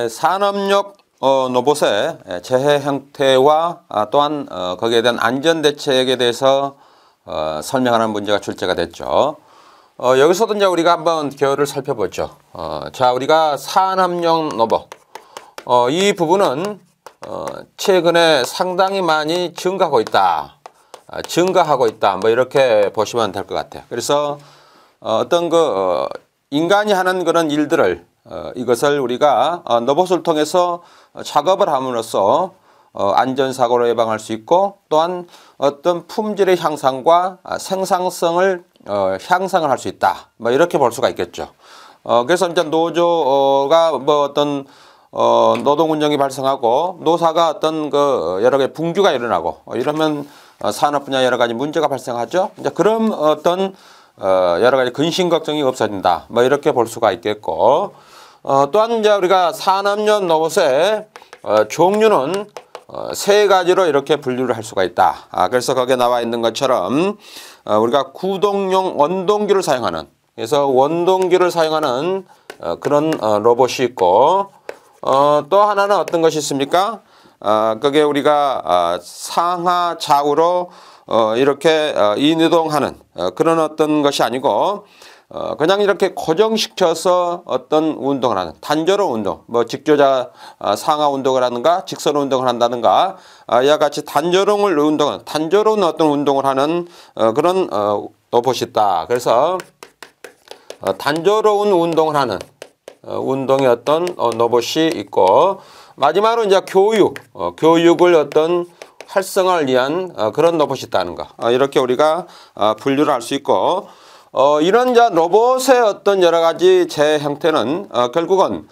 산업용 로봇의 재해 형태와 또한 거기에 대한 안전 대책에 대해서 설명하는 문제가 출제가 됐죠. 여기서도 이제 우리가 한번 개요를 살펴보죠. 자, 우리가 산업용 로봇 이 부분은 최근에 상당히 많이 증가하고 있다. 뭐 이렇게 보시면 될 것 같아요. 그래서 어떤 인간이 하는 그런 일들을 이것을 우리가 로봇을 통해서 작업을 함으로써 안전사고로 예방할 수 있고 또한 어떤 품질의 향상과 생산성을 향상을 할 수 있다. 뭐 이렇게 볼 수가 있겠죠. 그래서 이제 노조가 뭐 어떤 노동 운영이 발생하고 노사가 어떤 여러 가지 붕괴가 일어나고 이러면 산업 분야 여러 가지 문제가 발생하죠. 이제 그런 어떤 여러 가지 근심 걱정이 없어진다. 뭐 이렇게 볼 수가 있겠고 또한 이제 우리가 산업용 로봇의 종류는 세 가지로 이렇게 분류를 할 수가 있다. 그래서 거기에 나와 있는 것처럼 우리가 구동용 원동기를 사용하는 그래서 원동기를 사용하는 그런 로봇이 있고 또 하나는 어떤 것이 있습니까? 그게 우리가 상하 좌우로 이렇게 이동하는 그런 어떤 것이 아니고 그냥 이렇게 고정시켜서 어떤 운동을 하는 단조로운 운동, 뭐 직조자 상하 운동을 하는가, 직선 운동을 한다든가, 이와 같이 단조로운 어떤 운동을 하는 그런 로봇이 있다. 그래서 단조로운 운동을 하는 운동의 어떤 로봇이 있고 마지막으로 이제 교육을 어떤 활성화를 위한 그런 로봇이 있다는 거. 이렇게 우리가 분류를 할 수 있고. 이런 로봇의 어떤 여러 가지 재 형태는 결국은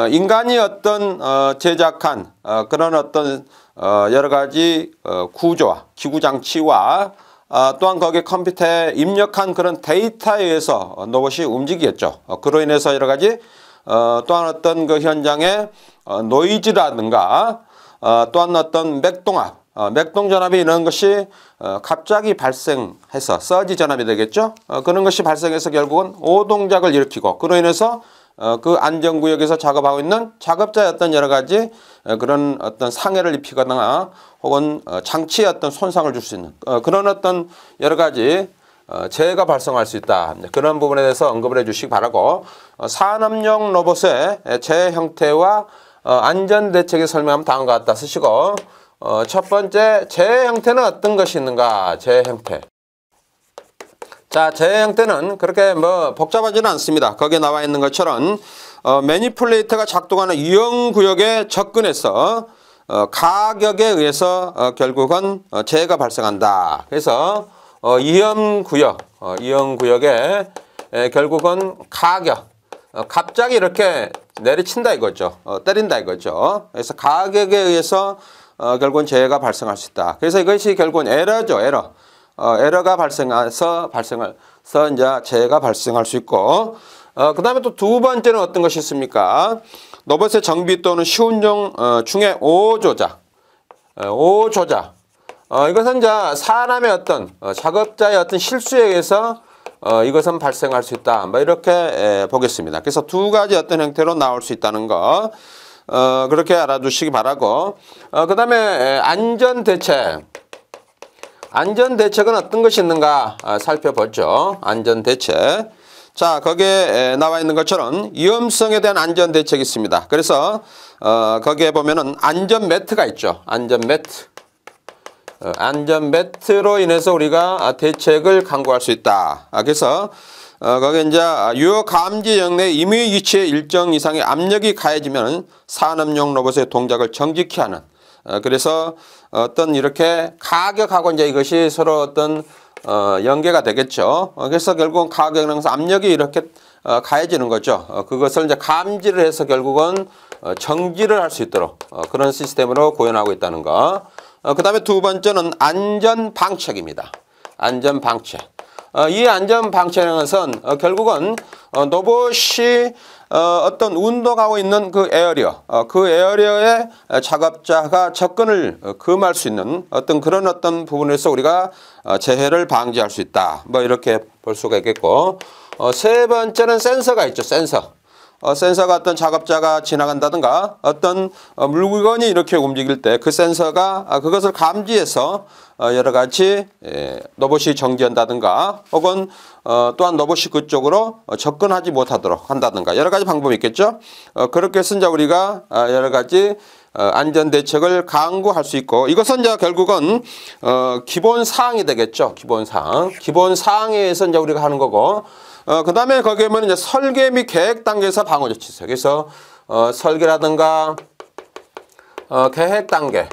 인간이 어떤 제작한 그런 어떤 여러 가지 구조와 기구 장치와 또한 거기에 컴퓨터에 입력한 그런 데이터에 의해서 로봇이 움직이겠죠. 그로 인해서 여러 가지 또한 어떤 현장의 노이즈라든가 또한 어떤 맥동 전압이 이런 것이 갑자기 발생해서 서지 전압이 되겠죠. 그런 것이 발생해서 결국은 오동작을 일으키고 그로 인해서 그 안전구역에서 작업하고 있는 작업자의 어떤 여러 가지 그런 어떤 상해를 입히거나 혹은 장치에 어떤 손상을 줄 수 있는 그런 어떤 여러 가지 재해가 발생할 수 있다. 그런 부분에 대해서 언급을 해 주시기 바라고 산업용 로봇의 재해 형태와 안전 대책의 설명하면 다음과 같다 쓰시고 첫 번째 재해 형태는 어떤 것이 있는가? 재해 형태. 자, 재해 형태는 그렇게 뭐 복잡하지는 않습니다. 거기에 나와 있는 것처럼 매니플레이터가 작동하는 유형구역에 접근해서 가격에 의해서 결국은 재해가 발생한다. 그래서 이형구역에 결국은 가격 갑자기 이렇게 내리친다 이거죠. 때린다 이거죠. 그래서 가격에 의해서 결국은 재해가 발생할 수 있다. 그래서 이것이 결국은 에러죠. 에러가 발생해서 이제 재해가 발생할 수 있고 그 다음에 또 두 번째는 어떤 것이 있습니까? 로봇의 정비 또는 시운용 중에 오조작. 이것은 이제 사람의 어떤 작업자의 어떤 실수에 의해서 이것은 발생할 수 있다. 뭐 이렇게 보겠습니다. 그래서 두 가지 어떤 형태로 나올 수 있다는 거 그렇게 알아두시기 바라고 그 다음에 안전대책은 어떤 것이 있는가 살펴보죠. 안전대책. 자, 거기에 나와 있는 것처럼 위험성에 대한 안전대책이 있습니다. 그래서 거기에 보면은 안전매트가 있죠. 안전매트로 인해서 우리가 대책을 강구할 수 있다. 그래서 거기에 이제 유효 감지 영내 임의 위치에 일정 이상의 압력이 가해지면 산업용 로봇의 동작을 정직히 하는 그래서 어떤 이렇게 가격하고 이제 이것이 서로 어떤 연계가 되겠죠. 그래서 결국은 가격은 압력이 이렇게 가해지는 거죠. 그것을 이제 감지를 해서 결국은 정지를 할 수 있도록 그런 시스템으로 구현하고 있다는 거. 그 다음에 두 번째는 안전방책입니다. 안전방책. 이 안전방책이라는 것은 결국은 로봇이 어떤 운동하고 있는 그 에어리어에 작업자가 접근을 금할 수 있는 어떤 그런 어떤 부분에서 우리가 재해를 방지할 수 있다. 뭐 이렇게 볼 수가 있겠고 세 번째는 센서가 있죠. 센서. 센서가 어떤 작업자가 지나간다든가 어떤 물건이 이렇게 움직일 때 그 센서가 그것을 감지해서 여러 가지 로봇이 정지한다든가 혹은 또한 로봇이 그쪽으로 접근하지 못하도록 한다든가 여러 가지 방법이 있겠죠. 그렇게 해서 이제 우리가 여러 가지 안전 대책을 강구할 수 있고 이것은 이제 결국은 기본 사항이 되겠죠. 기본 사항. 기본 사항에 의해서 이제 우리가 하는 거고 그다음에 거기에 보면 이제 설계 및 계획 단계에서 방어 조치 있어요. 그래서 설계라든가 계획 단계.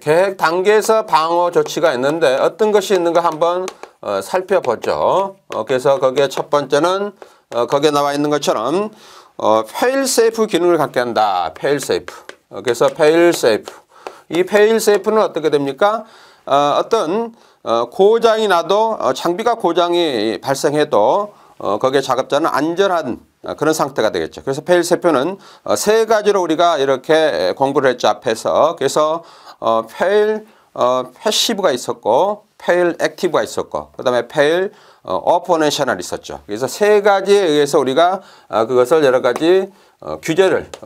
계획 단계에서 방어 조치가 있는데 어떤 것이 있는가 한번 살펴보죠. 그래서 거기에 첫 번째는 거기에 나와 있는 것처럼 fail safe 기능을 갖게 한다. fail safe. 그래서 fail safe. 이 fail safe는 어떻게 됩니까? 어떤 고장이 나도 장비가 고장이 발생해도 거기에 작업자는 안전한 그런 상태가 되겠죠. 그래서 fail safe는 세 가지로 우리가 이렇게 공부를 했죠. 앞에서. 그래서 fail passive가 있었고 fail active가 있었고 그 다음에 fail operational이 있었죠. 그래서 세 가지에 의해서 우리가 그것을 여러 가지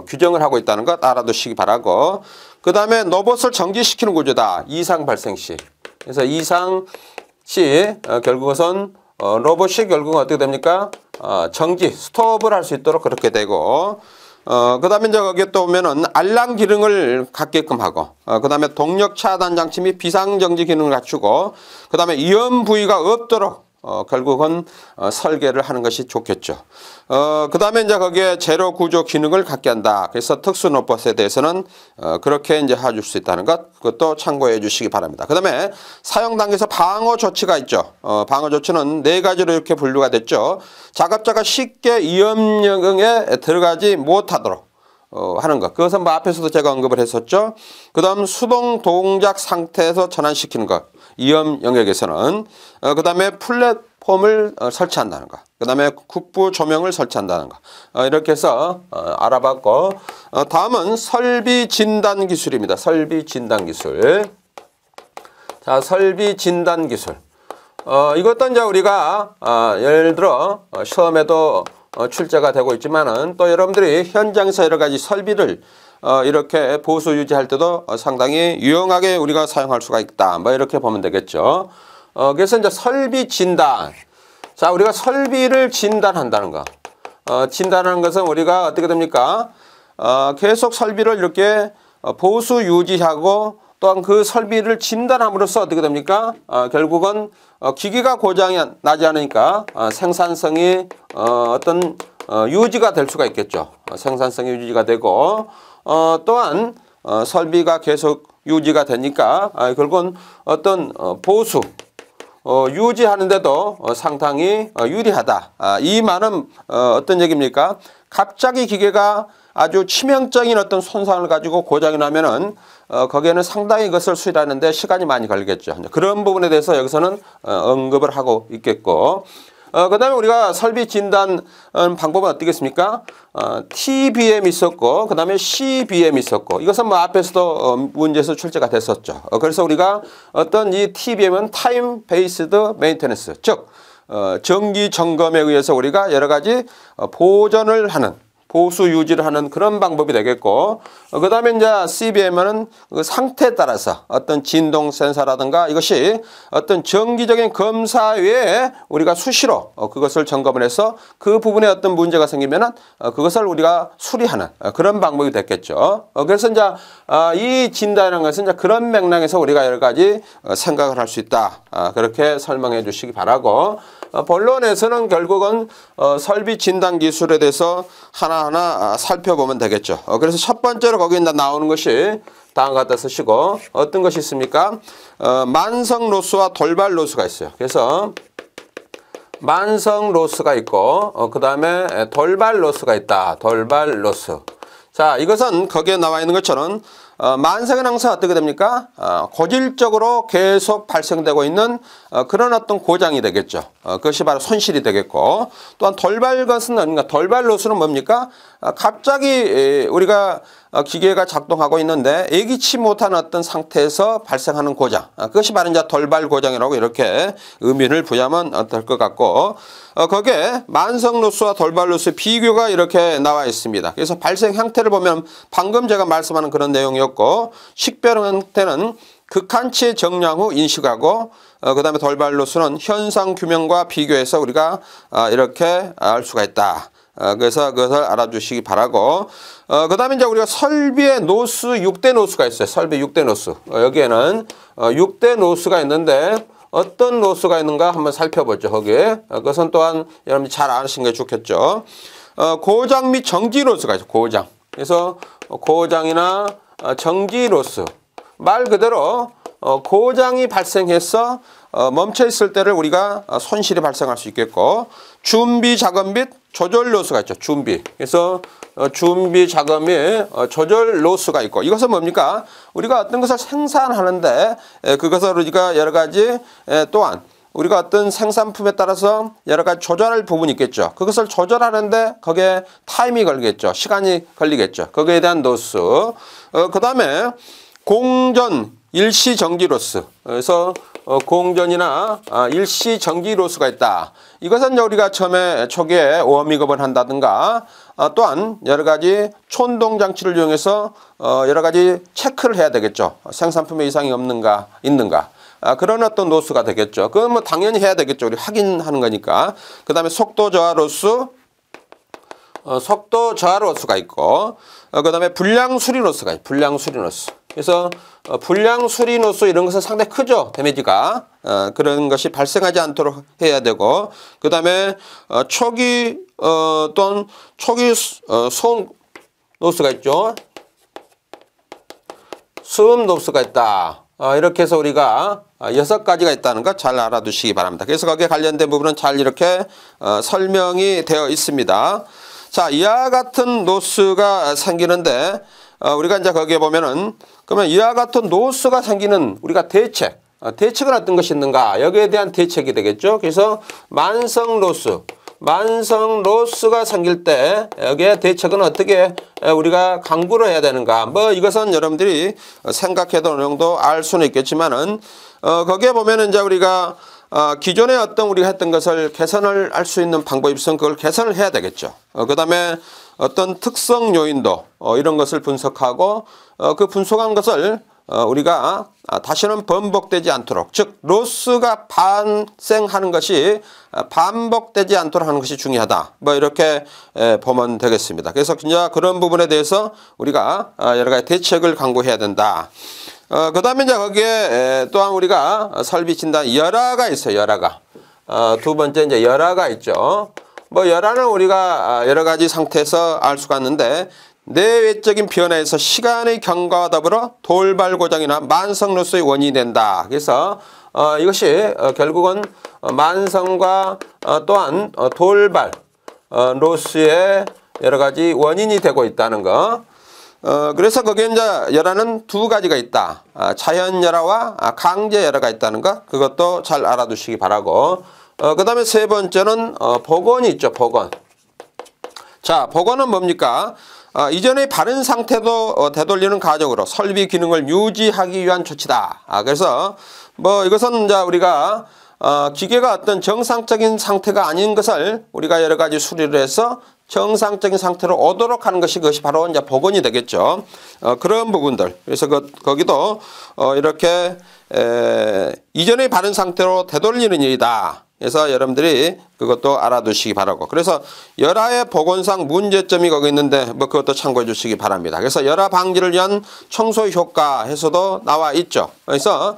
규정을 하고 있다는 것 알아두시기 바라고 그 다음에 로봇을 정지시키는 구조다. 이상 발생 시. 그래서 이상 시 결국은 로봇이 결국은 어떻게 됩니까? 정지, 스톱을 할 수 있도록 그렇게 되고 그 다음에 이제 거기에 또 오면은 알람 기능을 갖게끔 하고 그 다음에 동력 차단 장치 및 비상정지 기능을 갖추고 그 다음에 위험 부위가 없도록 결국은 설계를 하는 것이 좋겠죠. 그 다음에 이제 거기에 제로 구조 기능을 갖게 한다. 그래서 특수 로봇에 대해서는 그렇게 이제 해줄 수 있다는 것 그것도 참고해 주시기 바랍니다. 그 다음에 사용 단계에서 방어 조치가 있죠. 방어 조치는 네 가지로 이렇게 분류가 됐죠. 작업자가 쉽게 위험 영역에 들어가지 못하도록 하는 것. 그것은 뭐 앞에서도 제가 언급을 했었죠. 그 다음 수동 동작 상태에서 전환시키는 것. 위험 영역에서는 그 다음에 플랫폼을 설치한다는 것. 그 다음에 국부 조명을 설치한다는 것. 이렇게 해서 알아봤고 다음은 설비 진단 기술입니다. 설비 진단 기술. 자, 설비 진단 기술. 이것도 이제 우리가 예를 들어 시험에도 출제가 되고 있지만은 또 여러분들이 현장에서 여러 가지 설비를 이렇게 보수 유지할 때도 상당히 유용하게 우리가 사용할 수가 있다. 뭐 이렇게 보면 되겠죠. 그래서 이제 설비 진단. 자, 우리가 설비를 진단한다는 거. 진단하는 것은 우리가 어떻게 됩니까? 계속 설비를 이렇게 보수 유지하고 또한 그 설비를 진단함으로써 어떻게 됩니까? 결국은 기기가 고장이 나지 않으니까 생산성이 어떤 유지가 될 수가 있겠죠. 생산성이 유지가 되고 또한 설비가 계속 유지가 되니까 결국은 어떤 보수 유지하는데도 상당히 유리하다. 이 말은 어떤 얘기입니까? 갑자기 기계가 아주 치명적인 어떤 손상을 가지고 고장이 나면은 거기에는 상당히 그것을 수리하는데 시간이 많이 걸리겠죠. 그런 부분에 대해서 여기서는 언급을 하고 있겠고 그 다음에 우리가 설비 진단 방법은 어떻겠습니까? TBM 있었고 그 다음에 CBM 있었고 이것은 뭐 앞에서도 문제에서 출제가 됐었죠. 그래서 우리가 어떤 이 TBM은 타임 베이스드 메인테넌스 즉 정기 점검에 의해서 우리가 여러 가지 보존을 하는 보수 유지를 하는 그런 방법이 되겠고 그 다음에 이제 CBM은 그 상태에 따라서 어떤 진동 센서라든가 이것이 어떤 정기적인 검사 외에 우리가 수시로 그것을 점검을 해서 그 부분에 어떤 문제가 생기면은 그것을 우리가 수리하는 그런 방법이 됐겠죠. 그래서 이제 이 진단이라는 것은 이제 그런 맥락에서 우리가 여러 가지 생각을 할 수 있다. 그렇게 설명해 주시기 바라고 본론에서는 결국은 설비 진단 기술에 대해서 하나하나 살펴보면 되겠죠. 그래서 첫 번째로 거기 나오는 것이 다음과 같다 쓰시고 어떤 것이 있습니까? 만성 로스와 돌발 로스가 있어요. 그래서 만성 로스가 있고 그 다음에 돌발 로스가 있다. 돌발 로스. 자, 이것은 거기에 나와 있는 것처럼 만성은 항상 어떻게 됩니까? 고질적으로 계속 발생되고 있는 그런 어떤 고장이 되겠죠. 그것이 바로 손실이 되겠고, 또한 돌발 것은 아닌가? 돌발 로스는 뭡니까? 갑자기 우리가 기계가 작동하고 있는데 예기치 못한 어떤 상태에서 발생하는 고장, 그것이 바로 이제 돌발 고장이라고 이렇게 의미를 부여하면 될 것 같고, 거기에 만성 로스와 돌발 로스의 비교가 이렇게 나와 있습니다. 그래서 발생 형태를 보면 방금 제가 말씀하는 그런 내용이었고, 식별 형태는 극한치의 정량 후 인식하고, 그 다음에 돌발 로스는 현상 규명과 비교해서 우리가 이렇게 알 수가 있다. 그래서 그것을 알아주시기 바라고, 그 다음에 이제 우리가 설비의 노스, 6대 노스가 있어요. 설비 6대 노스. 여기에는 6대 노스가 있는데 어떤 노스가 있는가 한번 살펴보죠. 거기에. 그것은 또한 여러분이 잘 아시는 게 좋겠죠. 고장 및 정지 노스가 있어요. 고장. 그래서 고장이나 정지 노스. 말 그대로 고장이 발생해서 멈춰 있을 때를 우리가 손실이 발생할 수 있겠고, 준비 작업 및 조절 로스가 있죠. 준비. 그래서 준비 작업 및 조절 로스가 있고, 이것은 뭡니까? 우리가 어떤 것을 생산하는데 그것을 우리가 여러 가지 또한 우리가 어떤 생산품에 따라서 여러 가지 조절할 부분이 있겠죠. 그것을 조절하는데 거기에 타임이 걸리겠죠. 시간이 걸리겠죠. 거기에 대한 로스. 그 다음에 공전 일시 정지 로스. 그래서 공전이나 일시 정지 로스가 있다. 이것은 우리가 처음에 초기에 워밍업을 한다든가, 또한 여러 가지 촌동 장치를 이용해서 여러 가지 체크를 해야 되겠죠. 생산품에 이상이 없는가 있는가. 그런 어떤 로스가 되겠죠. 그건 뭐 당연히 해야 되겠죠. 우리 확인하는 거니까. 그 다음에 속도 저하 로스, 속도 저하 로스가 있고, 그 다음에 불량 수리 로스가 있고, 불량 수리 로스. 그래서 불량 수리 로스 이런 것은 상당히 크죠. 데미지가. 그런 것이 발생하지 않도록 해야 되고, 그 다음에 초기 또는 초기 소음 로스가 있죠. 소음 로스가 있다. 이렇게 해서 우리가 6가지가 있다는 거 잘 알아두시기 바랍니다. 그래서 거기에 관련된 부분은 잘 이렇게 설명이 되어 있습니다. 자, 이와 같은 노스가 생기는데, 우리가 이제 거기에 보면은, 그러면 이와 같은 노스가 생기는 우리가 대책은 어떤 것이 있는가? 여기에 대한 대책이 되겠죠. 그래서 만성 로스가 생길 때 여기에 대책은 어떻게 우리가 강구를 해야 되는가? 뭐 이것은 여러분들이 생각해도 어느 정도 알 수는 있겠지만은, 거기에 보면은 이제 우리가 기존에 어떤 우리가 했던 것을 개선을 할 수 있는 방법이 있으면 그걸 개선을 해야 되겠죠. 그 다음에 어떤 특성 요인도 이런 것을 분석하고, 그 분석한 것을 우리가 다시는 번복되지 않도록, 즉 로스가 발생하는 것이 반복되지 않도록 하는 것이 중요하다. 뭐 이렇게 보면 되겠습니다. 그래서 이제 그런 부분에 대해서 우리가 여러 가지 대책을 강구해야 된다. 그 다음에 이제 거기에 또한 우리가 설비 진단 열화가 있어요. 열화가. 두 번째 이제 열화가 있죠. 뭐 열화는 우리가 여러 가지 상태에서 알 수가 있는데, 내외적인 변화에서 시간의 경과와 더불어 돌발 고장이나 만성 로스의 원인이 된다. 그래서 이것이 결국은 만성과 또한 돌발 로스의 여러 가지 원인이 되고 있다는 거. 그래서 거기에 이제 열화는 두 가지가 있다. 자연 열화와 강제 열화가 있다는 거. 그것도 잘 알아두시기 바라고. 그 다음에 세 번째는 복원이 있죠. 복원. 자, 복원은 뭡니까? 이전의 바른 상태도 되돌리는 과정으로 설비 기능을 유지하기 위한 조치다. 그래서 뭐 이것은 이제 우리가 기계가 어떤 정상적인 상태가 아닌 것을 우리가 여러 가지 수리를 해서 정상적인 상태로 오도록 하는 것이, 그것이 바로 이제 복원이 되겠죠. 그런 부분들. 그래서 거기도 이렇게 이전의 바른 상태로 되돌리는 일이다. 그래서 여러분들이 그것도 알아두시기 바라고. 그래서 열화의 복원상 문제점이 거기 있는데 뭐 그것도 참고해 주시기 바랍니다. 그래서 열화 방지를 위한 청소 효과에서도 나와 있죠. 그래서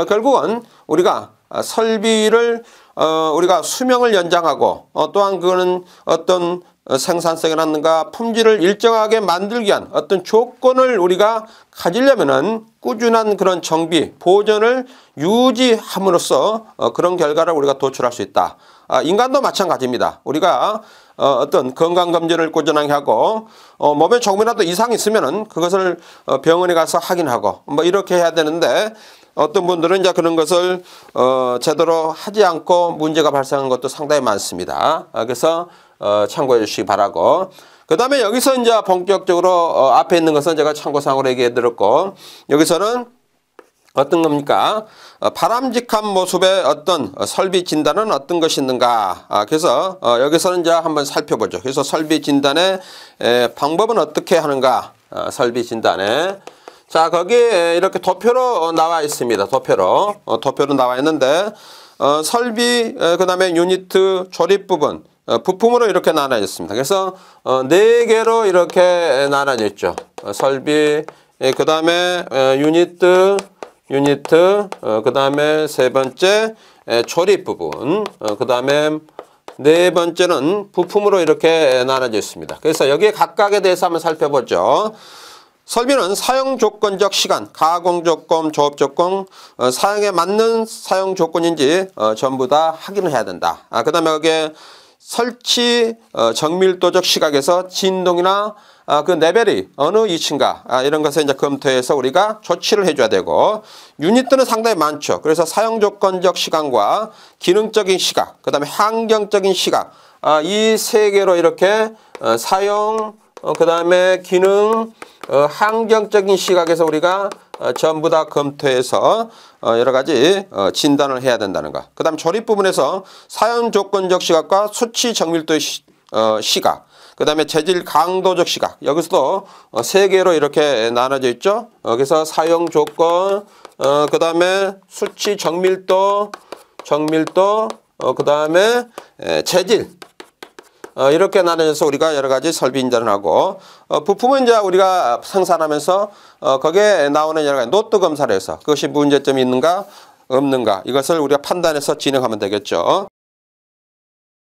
결국은 우리가 설비를 우리가 수명을 연장하고 또한 그거는 어떤 생산성이라든가 품질을 일정하게 만들기 위한 어떤 조건을 우리가 가지려면은 꾸준한 그런 정비, 보존을 유지함으로써 그런 결과를 우리가 도출할 수 있다. 인간도 마찬가지입니다. 우리가 어떤 건강검진을 꾸준하게 하고 몸에 조금이라도 이상이 있으면은 그것을 병원에 가서 확인하고 뭐 이렇게 해야 되는데 어떤 분들은 이제 그런 것을 제대로 하지 않고 문제가 발생한 것도 상당히 많습니다. 그래서 참고해 주시기 바라고. 그 다음에 여기서 이제 본격적으로 앞에 있는 것은 제가 참고사항으로 얘기해 드렸고, 여기서는 어떤 겁니까? 바람직한 모습의 어떤 설비 진단은 어떤 것이 있는가? 그래서 여기서는 이제 한번 살펴보죠. 그래서 설비 진단의 방법은 어떻게 하는가? 설비 진단에. 자, 거기에 이렇게 도표로 나와 있습니다. 도표로 나와 있는데, 설비, 그 다음에 유니트, 조립 부분, 부품으로 이렇게 나눠져 있습니다. 그래서 4개로 이렇게 나눠져 있죠. 설비, 그 다음에 유니트, 그 다음에 세 번째 조립 부분, 그 다음에 네 번째는 부품으로 이렇게 나눠져 있습니다. 그래서 여기에 각각에 대해서 한번 살펴보죠. 설비는 사용 조건적 시간, 가공 조건, 조업 조건, 사용에 맞는 사용 조건인지 전부 다 확인을 해야 된다. 그 다음에 여기에 설치 정밀도적 시각에서 진동이나 그 레벨이 어느 위치인가 이런 것을 이제 검토해서 우리가 조치를 해줘야 되고, 유닛들은 상당히 많죠. 그래서 사용 조건적 시간과 기능적인 시각, 그 다음에 환경적인 시각, 이 세 개로 이렇게 사용, 그 다음에 기능, 환경적인 시각에서 우리가 전부 다 검토해서 여러 가지 진단을 해야 된다는 것. 그 다음 조립 부분에서 사용 조건적 시각과 수치 정밀도의 시각, 그 다음에 재질 강도적 시각, 여기서도 세 개로 이렇게 나눠져 있죠. 여기서 사용 조건, 그 다음에 수치 정밀도, 그 다음에 재질, 이렇게 나눠져서 우리가 여러 가지 설비 인정을 하고, 부품은 이제 우리가 생산하면서 거기에 나오는 여러 가지 노트 검사를 해서 그것이 문제점이 있는가 없는가 이것을 우리가 판단해서 진행하면 되겠죠.